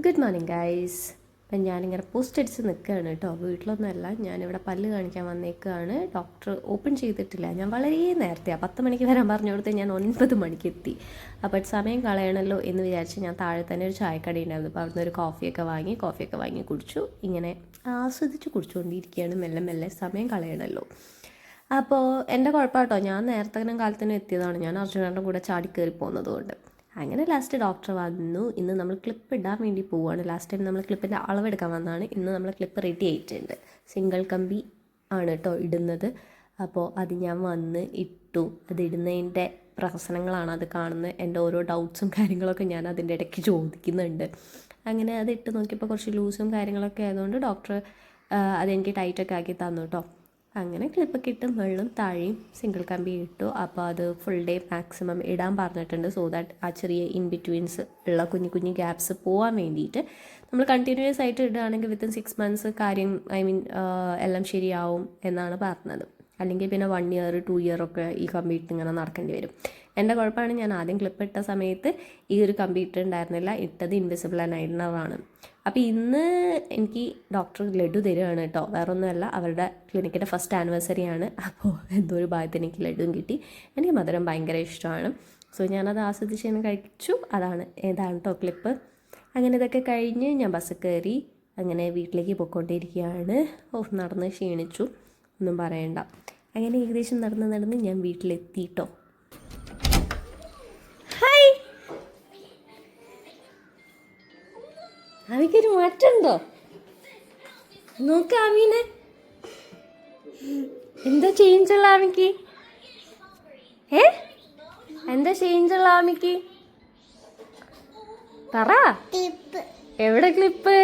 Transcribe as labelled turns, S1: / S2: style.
S1: Good morning guys. അപ്പം ഞാനിങ്ങനെ post അടിച്ച് നിൽക്കുകയാണ് കേട്ടോ. വീട്ടിലൊന്നുമല്ല, ഞാനിവിടെ പല്ല് കാണിക്കാൻ വന്നേക്കുകയാണ്. ഡോക്ടർ ഓപ്പൺ ചെയ്തിട്ടില്ല. ഞാൻ വളരെ നേരത്തെ 10 മണിക്ക് വരാൻ പറഞ്ഞു കൊടുത്ത് ഞാൻ 9 മണിക്ക് എത്തി. അപ്പോൾ സമയം കളയണമല്ലോ എന്ന് വിചാരിച്ച് ഞാൻ താഴെ തന്നെ ഒരു ചായക്കട ഉണ്ടായിരുന്നു. അപ്പോൾ അവിടുന്ന് ഒരു കോഫിയൊക്കെ വാങ്ങി കുടിച്ചു. ഇങ്ങനെ ആസ്വദിച്ച് കുടിച്ചുകൊണ്ടിരിക്കുകയാണ്. മെല്ലെ മെല്ലെ സമയം കളയണമല്ലോ. അപ്പോൾ എൻ്റെ കുഴപ്പം കേട്ടോ, ഞാൻ നേരത്തെ കാലത്തിന് എത്തിയതാണ്. ഞാൻ അർജുനൻ്റെ കൂടെ ചാടിക്കയറി പോകുന്നത് കൊണ്ട്. അങ്ങനെ ലാസ്റ്റ് ഡോക്ടർ വന്നു. ഇന്ന് നമ്മൾ ക്ലിപ്പ് ഇടാൻ വേണ്ടി പോവുകയാണ്. ലാസ്റ്റ് ടൈം നമ്മൾ ക്ലിപ്പിൻ്റെ അളവെടുക്കാൻ വന്നതാണ്. ഇന്ന് നമ്മൾ ക്ലിപ്പ് റെഡി ആയിട്ടുണ്ട്. സിംഗിൾ കമ്പി ആണ് കേട്ടോ ഇടുന്നത്. അപ്പോൾ അത് ഞാൻ വന്ന് ഇട്ടു. അത് ഇടുന്നതിൻ്റെ പ്രഹസനങ്ങളാണ് അത് കാണുന്നത്. എൻ്റെ ഓരോ ഡൗട്ട്സും കാര്യങ്ങളൊക്കെ ഞാൻ അതിൻ്റെ ഇടയ്ക്ക് ചോദിക്കുന്നുണ്ട്. അങ്ങനെ അത് ഇട്ട് നോക്കിയപ്പോൾ കുറച്ച് ലൂസും കാര്യങ്ങളൊക്കെ ആയതുകൊണ്ട് ഡോക്ടർ അതെനിക്ക് ടൈറ്റൊക്കെ ആക്കി തന്നു കേട്ടോ. അങ്ങനെ ക്ലിപ്പൊക്കെ ഇട്ട് മുകളിലും താഴെയും സിംഗിൾ കമ്പി ഇട്ടു. അപ്പോൾ അത് ഫുൾ ഡേ മാക്സിമം ഇടാൻ പറഞ്ഞിട്ടുണ്ട്. സോ ദാറ്റ് ആ ചെറിയ ഇൻ ബിറ്റ്വീൻസ് ഉള്ള കുഞ്ഞു കുഞ്ഞു ഗ്യാപ്സ് പോകാൻ വേണ്ടിയിട്ട്. നമ്മൾ കണ്ടിന്യൂസ് ആയിട്ട് ഇടുകയാണെങ്കിൽ വിത്തിൻ 6 months കാര്യം എല്ലാം ശരിയാവും എന്നാണ് പറഞ്ഞത്. അല്ലെങ്കിൽ പിന്നെ 1 year 2 year ഒക്കെ ഈ കമ്പി ഇട്ട് ഇങ്ങനെ നടക്കേണ്ടി വരും. എൻ്റെ കുഴപ്പമാണ്, ഞാൻ ആദ്യം ക്ലിപ്പ് ഇട്ട സമയത്ത് ഈ ഒരു കമ്പി ഇട്ടുണ്ടായിരുന്നില്ല. ഇട്ടത് ഇൻവിസിബിൾ ആൻഡ് ഐലൈനറാണ്. അപ്പോൾ ഇന്ന് എനിക്ക് ഡോക്ടർ ലഡു തരികയാണ് കേട്ടോ. വേറെ ഒന്നുമല്ല, അവരുടെ ക്ലിനിക്കിൻ്റെ ഫസ്റ്റ് ആനിവേഴ്സറി ആണ്. അപ്പോൾ എന്തോ ഒരു ഭാഗത്ത് എനിക്ക് ലഡുവും കിട്ടി. എനിക്ക് മധുരം ഭയങ്കര ഇഷ്ടമാണ്. സോ ഞാനത് ആസ്വദിച്ച് ഞാൻ കഴിച്ചു. ഏതാണ് കേട്ടോ ക്ലിപ്പ്. അങ്ങനെ ഇതൊക്കെ കഴിഞ്ഞ് ഞാൻ ബസ് കയറി അങ്ങനെ വീട്ടിലേക്ക് പോയിക്കൊണ്ടിരിക്കുകയാണ്. നടന്ന് ക്ഷീണിച്ചു, ഒന്നും പറയണ്ട. അങ്ങനെ ഏകദേശം നടന്ന് ഞാൻ വീട്ടിലെത്തിയിട്ടോ. ഹായ്, ആമിക്കൊരു മാറ്റമുണ്ടോ? നോക്ക് ആമീനെ, എന്താ ചേഞ്ചുള്ള ആമിക്ക്? എന്താ ചേഞ്ചുള്ള ആമിക്ക്? പറ. എവിടെ ക്ലിപ്പ്?